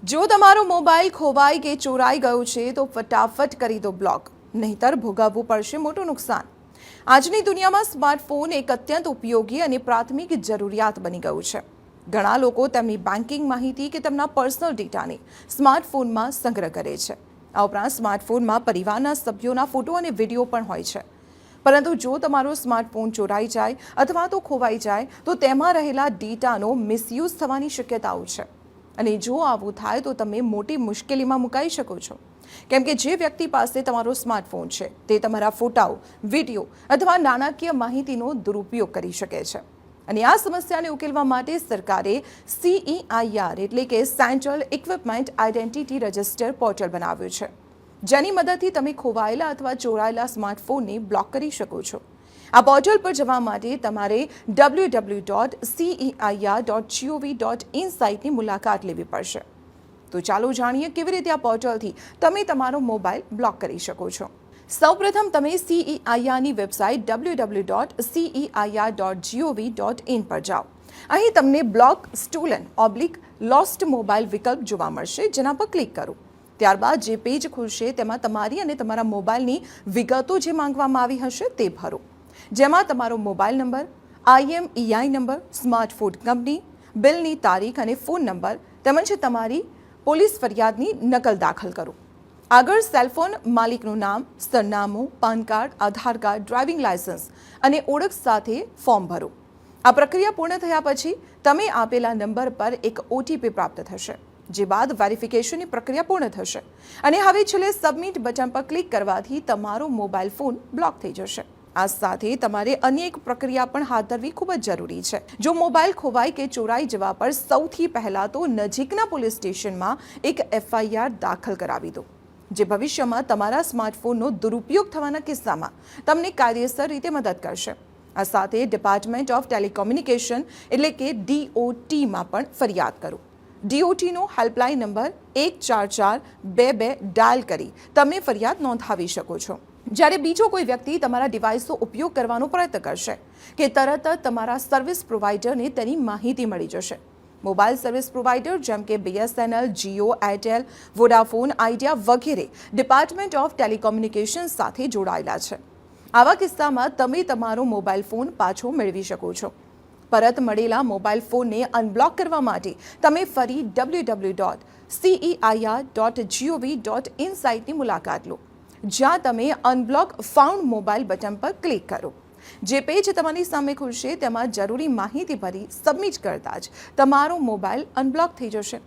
જો તમારો મોબાઈલ ખોવાઈ કે ચોરાઈ ગયો છે તો ફટાફટ કરી દો બ્લોક, નહીંતર ભોગવવું પડશે મોટું નુકસાન. આજની દુનિયામાં સ્માર્ટફોન એક અત્યંત ઉપયોગી અને પ્રાથમિક જરૂરિયાત બની ગયું છે. ઘણા લોકો તેમની બેન્કિંગ માહિતી કે તેમના પર્સનલ ડેટાને સ્માર્ટફોનમાં સંગ્રહ કરે છે. આ ઉપરાંત સ્માર્ટફોનમાં પરિવારના સભ્યોના ફોટો અને વિડીયો પણ હોય છે. પરંતુ જો તમારો સ્માર્ટફોન ચોરાઈ જાય અથવા તો ખોવાઈ જાય તો તેમાં રહેલા ડેટાનો મિસયુઝ થવાની શક્યતાઓ છે. અને જો આવું થાય તો તમે મોટી મુશ્કેલીમાં મુકાઈ શકો છો, કેમ કે જે વ્યક્તિ પાસે તમારો સ્માર્ટફોન છે તે તમારા ફોટાઓ, વિડીયો અથવા નાણાકીય માહિતીનો દુરુપયોગ કરી શકે છે. અને આ સમસ્યાને ઉકેલવા માટે સરકારે CEIR એટલે કે central equipment identity register portal બનાવ્યું છે, જેની મદદથી તમે ખોવાયેલા અથવા ચોરાયેલા સ્માર્ટફોનને બ્લોક કરી શકો છો. આ પોર્ટલ પર જવા માટે તમારે www.ceir.gov.in સાઇટની મુલાકાત લેવી પડશે. તો ચાલો જાણીએ કેવી રીતે આ પોર્ટલથી તમે તમારો મોબાઈલ બ્લોક કરી શકો છો. સૌપ્રથમ તમે CEIRની વેબસાઇટ www.ceir.gov.in પર જાઓ. અહીં તમને બ્લોક સ્ટોલન/લોસ્ટ મોબાઈલ વિકલ્પ જોવા મળશે, જેના પર ક્લિક કરો. ત્યારબાદ જે પેજ ખુલશે તેમાં તમારી અને તમારા મોબાઈલની વિગતો જે માંગવામાં આવી હશે તે ભરો, જેમાં તમારો mobile number, IMEI number, smartphone company, બિલની તારીખ અને ફોન નંબર તેમજ તમારી પોલીસ ફરિયાદની નકલ દાખલ કરો. આગળ સેલફોન માલિકનું નામ, સરનામું, પાન કાર્ડ, આધાર કાર્ડ, ડ્રાઇવિંગ લાયસન્સ અને ઓળખ સાથે ફોર્મ ભરો. આ પ્રક્રિયા પૂર્ણ થયા પછી તમે આપેલા નંબર પર એક OTP પ્રાપ્ત થશે, જે બાદ વેરિફિકેશનની પ્રક્રિયા પૂર્ણ થશે અને હવે છેલ્લે સબમિટ બટન પર ક્લિક કરવાથી તમારો મોબાઈલ ફોન બ્લોક થઈ જશે. આ સાથે તમારે અન્ય એક પ્રક્રિયા પણ હાથ ધરવી ખૂબ જ જરૂરી છે. જો મોબાઈલ ખોવાઈ કે ચોરાઈ જવા પર સૌથી પહેલાં તો નજીકના પોલીસ સ્ટેશનમાં એક FIR દાખલ કરાવી દો, જે ભવિષ્યમાં તમારા સ્માર્ટફોનનો દુરુપયોગ થવાના કિસ્સામાં તમને કાયદેસર રીતે મદદ કરશે. આ સાથે ડિપાર્ટમેન્ટ ઓફ ટેલિકોમ્યુનિકેશન એટલે કે DOTમાં પણ ફરિયાદ કરો. DOTનો હેલ્પલાઇન નંબર 14422 ડાયલ કરી તમે ફરિયાદ નોંધાવી શકો છો. જ્યારે બીજો કોઈ વ્યક્તિ તમારા ડિવાઇસનો ઉપયોગ કરવાનો પ્રયત્ન કરશે કે તરત જ તમારા સર્વિસ પ્રોવાઇડરને તેની માહિતી મળી જશે. મોબાઈલ સર્વિસ પ્રોવાઇડર જેમ કે BSNL, Jio, Airtel, Vodafone, idea વગેરે ડિપાર્ટમેન્ટ ઓફ ટેલિકોમ્યુનિકેશન સાથે જોડાયેલા છે. આવા કિસ્સામાં તમે તમારો મોબાઈલ ફોન પાછો મેળવી શકો છો. પરત મળેલા મોબાઈલ ફોનને અનબ્લોક કરવા માટે તમે ફરી www.ceir.gov.in સાઇટની મુલાકાત લો, જ્યાં તમે અનબ્લોક ફાઉન્ડ મોબાઈલ બટન પર ક્લિક કરો. જે પેજ તમારી સામે ખુલશે તેમાં જરૂરી માહિતી ભરી સબમિટ કરતા જ તમારો મોબાઈલ અનબ્લોક થઈ જશે.